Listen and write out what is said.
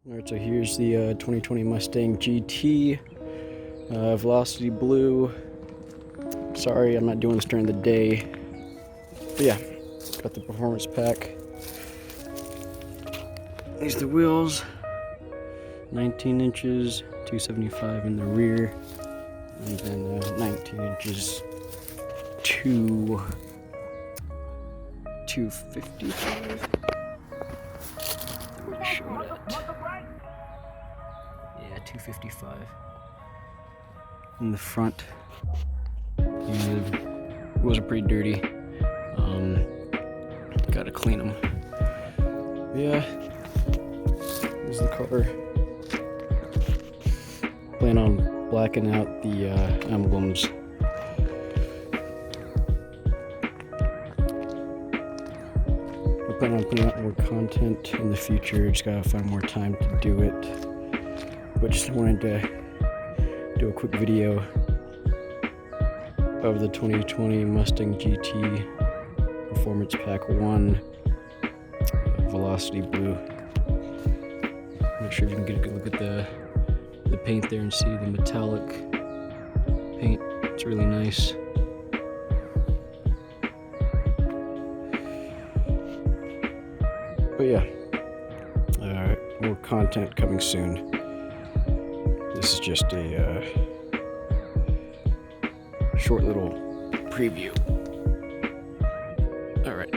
Alright, so here's the 2020 Mustang GT, Velocity Blue. Sorry, I'm not doing this during the day. But yeah, got the performance pack. These are the wheels, 19 inches, 275 in the rear, and then 19 inches, 255. Show it at. Yeah, 255 in the front. And the wheels are pretty dirty. Gotta clean them. Yeah, this is the car. Plan on blacking out the emblems. I plan on putting out more content in the future. Just gotta find more time to do it. But just wanted to do a quick video of the 2020 Mustang GT Performance Pack 1 Velocity Blue. Make sure you can get a good look at the paint there and see the metallic paint. It's really nice. But yeah, more content coming soon. This is just a short little preview. All right.